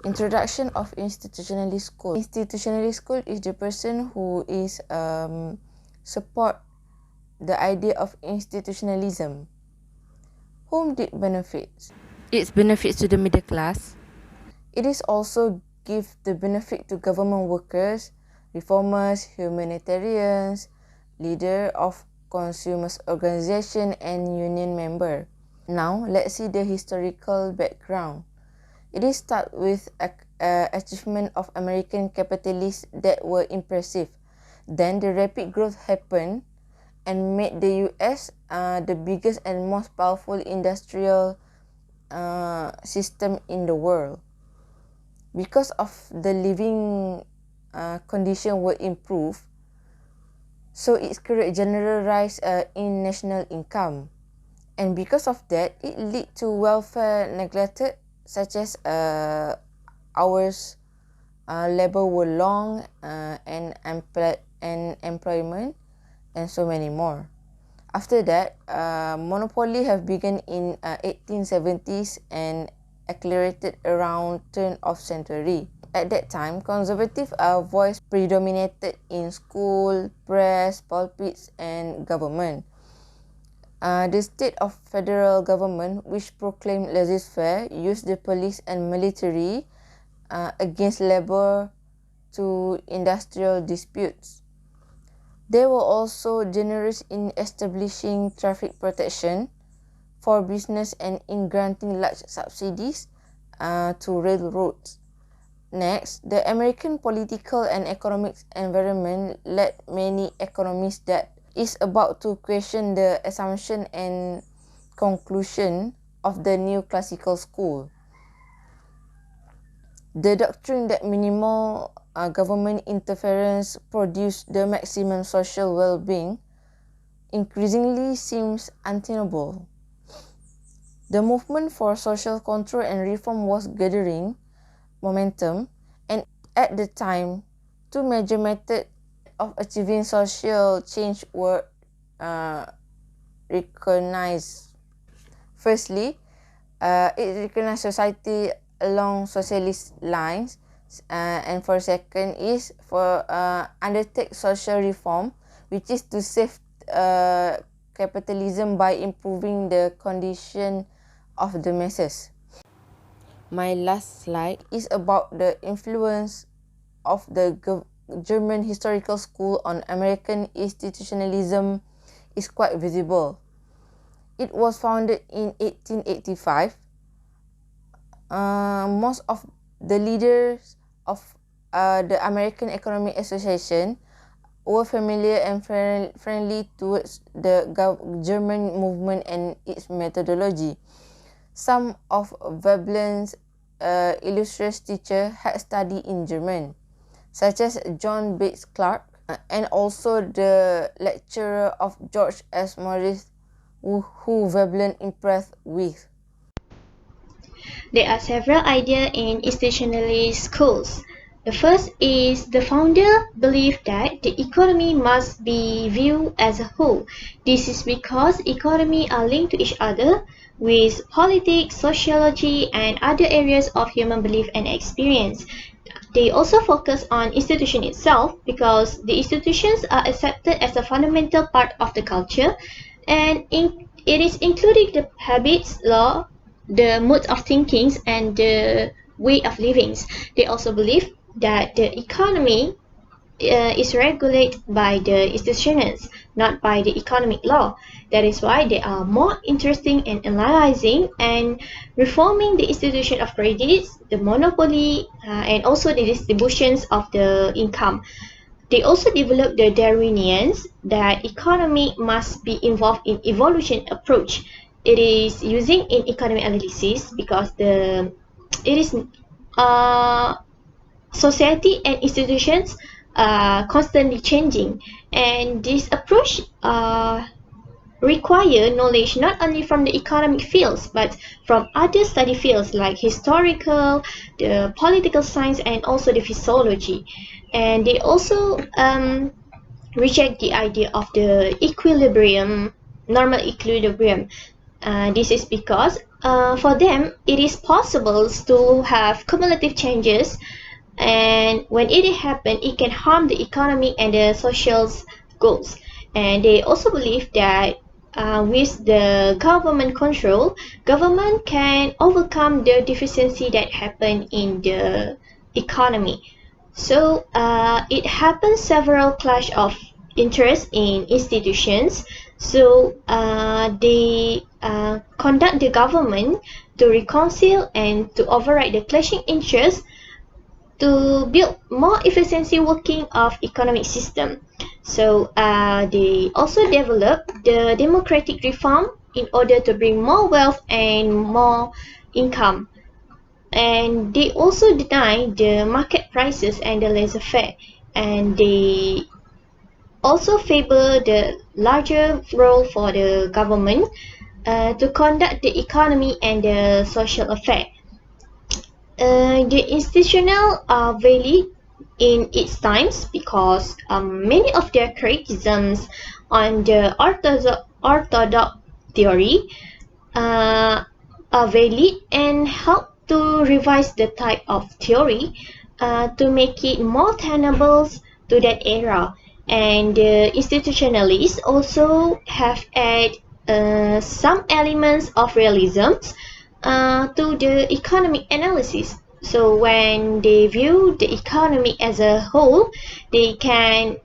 Introduction of institutionalist school. Institutionalist school is the person who is support the idea of institutionalism. Whom did benefits? Its benefits to the middle class. It is also give the benefit to government workers, reformers, humanitarians, leader of consumers organization and union member. Now, let's see the historical background. It is start with achievement of American capitalists that were impressive. Then the rapid growth happened and made the US the biggest and most powerful industrial system in the world. Because of the living condition were improved, so it create general rise in national income. And because of that, it lead to welfare neglected, such as hours labor were long and employment and so many more. After that, monopoly have begun in 1870s and accelerated around turn of century. At that time, conservative voice predominated in school, press, pulpits and government. The state of federal government, which proclaimed laissez-faire, used the police and military against labor to industrial disputes. They were also generous in establishing traffic protection for business and in granting large subsidies to railroads. Next, the American political and economic environment led many economists that is about to question the assumption and conclusion of the new classical school. The doctrine that minimal government interference produced the maximum social well-being increasingly seems untenable. The movement for social control and reform was gathering momentum, and at the time, two major methods of achieving social change were recognized. Firstly, it recognized society along socialist lines, and for second is for undertake social reform, which is to save capitalism by improving the condition of the masses. My last slide is about the influence of the German historical school on American institutionalism is quite visible. It was founded in 1885. Most of the leaders of the American Economic Association were familiar and friendly towards the German movement and its methodology. Some of Veblen's illustrious teachers had studied in German, such as John Bates Clark, and also the lecturer of George S. Morris, who Veblen impressed with. There are several ideas in institutionalist schools. The first is the founder believed that the economy must be viewed as a whole. This is because economy are linked to each other with politics, sociology, and other areas of human belief and experience. They also focus on institution itself because the institutions are accepted as a fundamental part of the culture, and it is including the habits, law, the modes of thinking, and the way of living. They also believe that the economy is regulated by the institutions, not by the economic law. That is why they are more interested in analyzing and reforming the institution of credits, the monopoly, and also the distributions of the income. They also developed the Darwinians that economy must be involved in evolution approach. It is using in economic analysis because it is society and institutions constantly changing, and this approach require knowledge not only from the economic fields but from other study fields like historical, the political science, and also the physiology. And they also reject the idea of the equilibrium, normal equilibrium. This is because For them, it is possible to have cumulative changes, and when it happens, it can harm the economy and the social goals. And they also believe that with the government control, government can overcome the deficiency that happen in the economy. So it happens several clash of interest in institutions. So they conduct the government to reconcile and to override the clashing interests to build more efficiency working of economic system. So they also develop the democratic reform in order to bring more wealth and more income. And they also deny the market prices and the laissez-faire, and they also favor the larger role for the government to conduct the economy and the social affair. The institutional are valid in its times because many of their criticisms on the orthodox theory uh, are valid and help to revise the type of theory to make it more tenable to that era. And the institutionalists also have added some elements of realism to the economic analysis. So when they view the economy as a whole, they can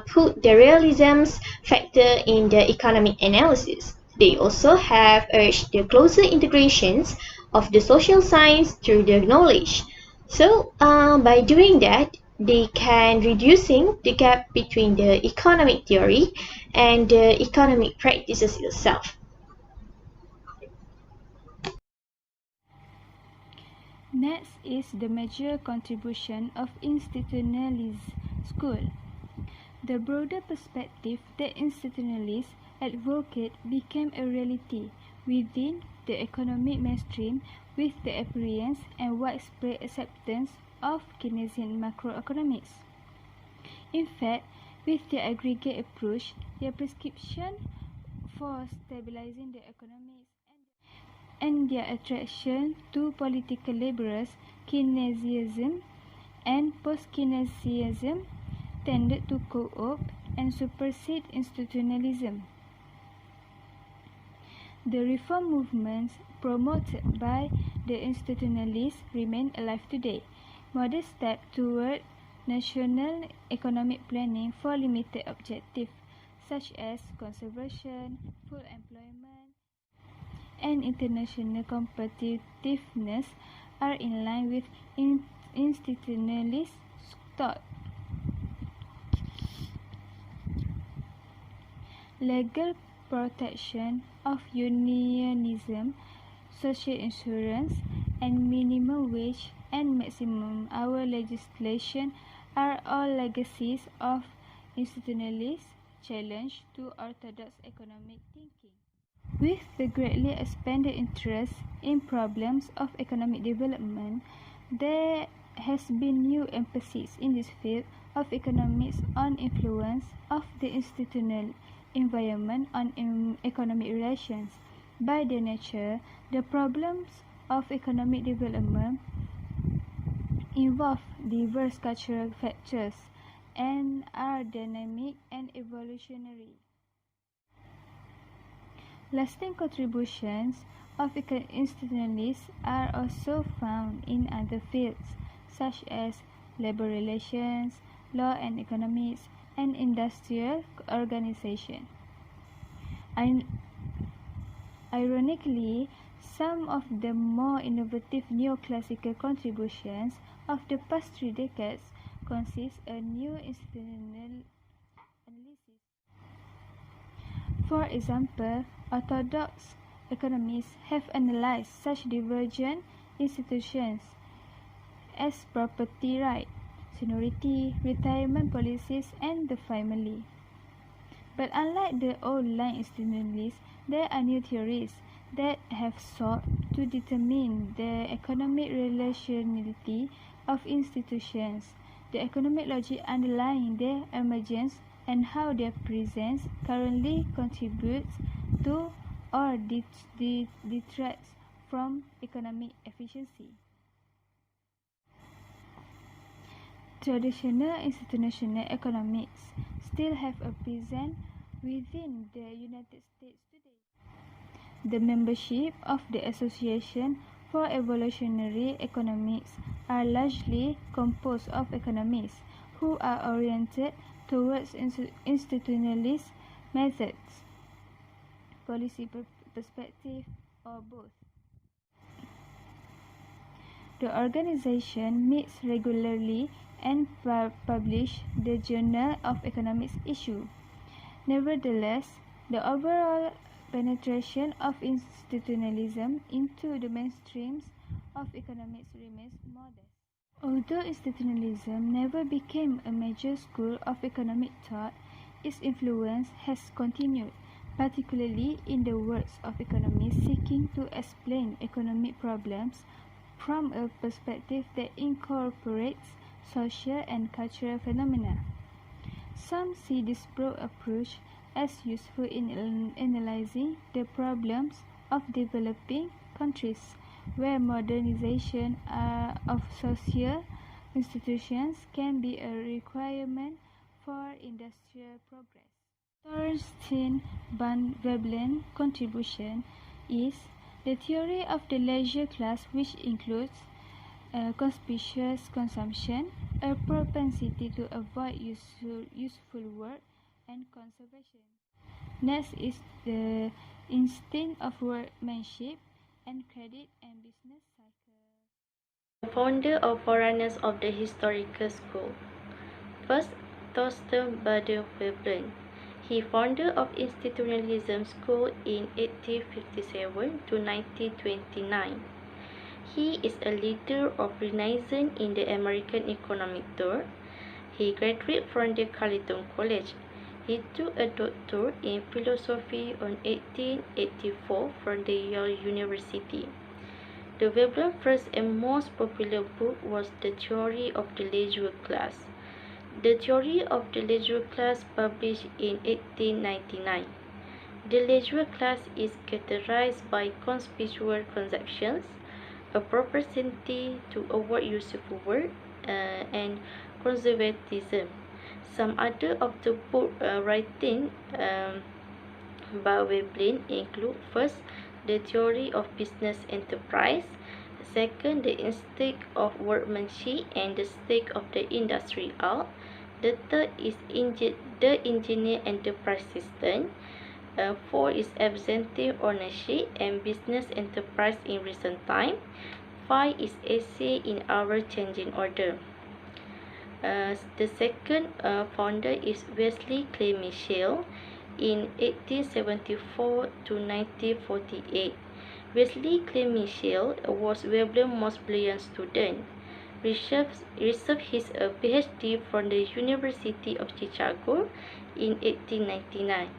put the realism's factor in the economic analysis. They also have urged the closer integrations of the social science through the knowledge. So by doing that, they can reducing the gap between the economic theory and the economic practices itself. Next is the major contribution of institutionalist school. The broader perspective that institutionalists advocate became a reality within the economic mainstream with the appearance and widespread acceptance of Keynesian macroeconomics. In fact, with their aggregate approach, their prescription for stabilizing the economies and their attraction to political liberals, Keynesianism and post-Keynesianism tended to co-opt and supersede institutionalism. The reform movements promoted by the institutionalists remain alive today. Modest steps toward national economic planning for limited objectives, such as conservation, full employment, and international competitiveness, are in line with institutionalist thought. Legal protection of unionism, social insurance, and minimum wage and maximum hour legislation are all legacies of institutionalist challenge to orthodox economic thinking. With the greatly expanded interest in problems of economic development, there has been new emphasis in this field of economics on influence of the institutional environment on economic relations. By their nature, the problems of economic development involve diverse cultural factors and are dynamic and evolutionary. Lasting contributions of institutionalists are also found in other fields, such as labor relations, law and economics, and industrial organization. Ironically, some of the more innovative neoclassical contributions of the past 3 decades consist a new institutional analysis. For example, orthodox economists have analyzed such divergent institutions as property right, seniority, retirement policies, and the family. But unlike the old-line institutionalists, there are new theories that have sought to determine the economic relationality of institutions, the economic logic underlying their emergence, and how their presence currently contributes to or detracts from economic efficiency. Traditional institutional economics still have a presence within the United States today. The membership of the Association for Evolutionary Economics are largely composed of economists who are oriented towards institutionalist methods, policy perspective, or both. The organization meets regularly and publish the Journal of Economics issue. Nevertheless, the overall penetration of institutionalism into the mainstreams of economics remains modest. Although institutionalism never became a major school of economic thought, its influence has continued, particularly in the works of economists seeking to explain economic problems from a perspective that incorporates social and cultural phenomena. Some see this broad approach as useful in analyzing the problems of developing countries, where modernization of social institutions can be a requirement for industrial progress. Thorstein van Veblen's contribution is the theory of the leisure class, which includes conspicuous consumption, a propensity to avoid useful work, and conservation. Next is the instinct of workmanship and credit and business cycle. The founder of forerunners of the historical school. First, Thorstein van Veblen. He founder of Institutionalism School in 1857 to 1929. He is a leader of Renaissance in the American economic thought. He graduated from the Carleton College. He took a doctorate in philosophy in 1884 from the Yale University. The Veblen's first and most popular book was The Theory of the Leisure Class. The Theory of the Leisure Class, published in 1899. The leisure class is characterized by conspicuous consumptions, a propensity to avoid useful work, and conservatism. Some other of the book writing by Veblen include: first, the theory of business enterprise; second, the instinct of workmanship and the stake of the industry art; the third is the engineer enterprise system; four is absentee ownership and business enterprise in recent time; five is essay in our changing order. The second founder is Wesley Clay Mitchell in 1874 to 1948. Wesley Clay Mitchell was Veblen's most brilliant student. Received his PhD from the University of Chicago in 1899.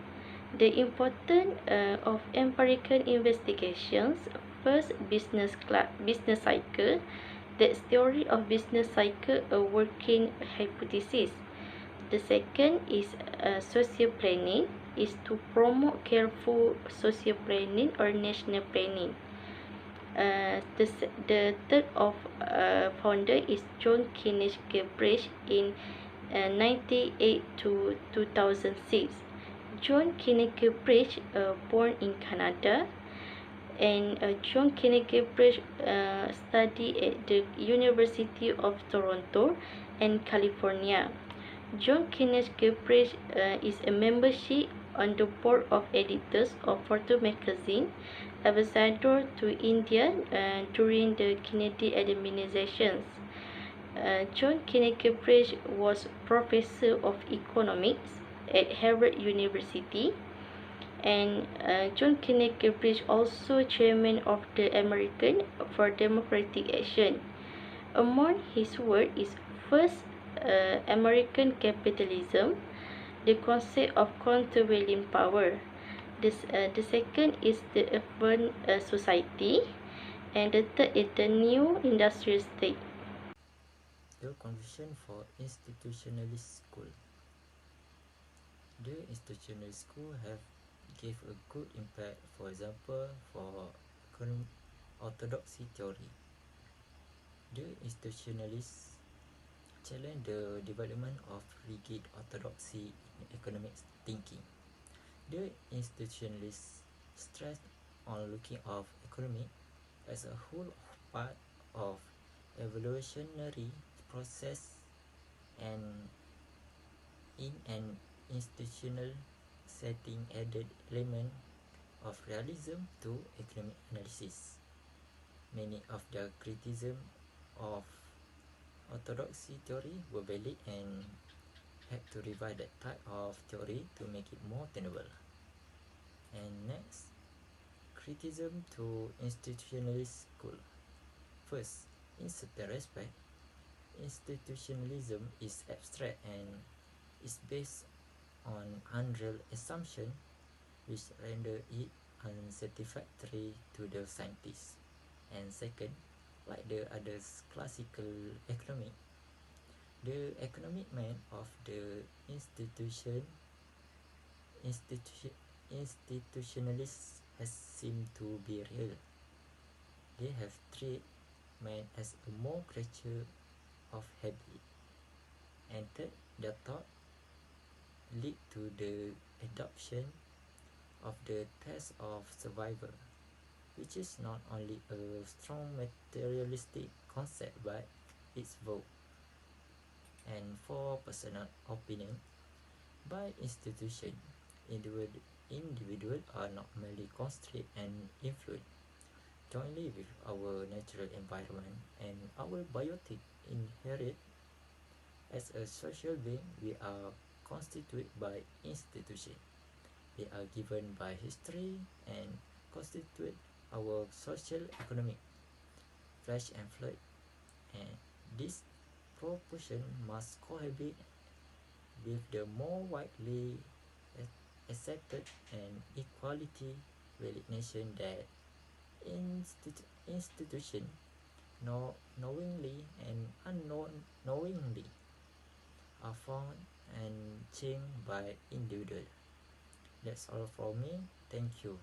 The importance of empirical investigations: first, business cycle. That's theory of business cycle, a working hypothesis. The second is social planning, is to promote careful social planning or national planning. The third founder is John Kenneth Galbraith in 1908 to 2006. John Kenneth Galbraith, born in Canada, and John Kenneth Galbraith studied at the University of Toronto and California. John Kenneth Galbraith is a membership on the board of editors of Photo magazine, ambassador to India during the Kennedy administrations. John Kenneth Galbraith was professor of economics at Harvard University, and John Kenneth Galbraith also chairman of the American for Democratic Action. Among his work is first, American Capitalism, the concept of countervailing power. The second is the urban society, and the third is the new industrial state. The conviction for institutionalist school. The institutionalist school have gave a good impact, for example, for orthodoxy theory. The institutionalists challenge the development of rigid orthodoxy in economic thinking. The institutionalists stress on looking of economy as a whole part of evolutionary process and in an institutional setting added element of realism to economic analysis. Many of the criticism of orthodoxy theory were valid and had to revise that type of theory to make it more tenable. And next, criticism to institutionalist school. First, in certain respect, institutionalism is abstract and is based on unreal assumption which render it unsatisfactory to the scientists. And second, like the others classical economic, the economic man of the institutionalists has seemed to be real. They have treated man as a more creature of habit. And third, their thought lead to the adoption of the test of survival, which is not only a strong materialistic concept but its vogue. And for personal opinion, by institution, individuals are not merely constrained and influenced jointly with our natural environment and our biotic inherit. As a social being, we are constituted by institution. They are given by history and constitute our social economic flesh and blood, and this proportion must cohabit with the more widely accepted and equality validation that institution knowingly and unknowingly are found and changed by individual. That's all from me. Thank you.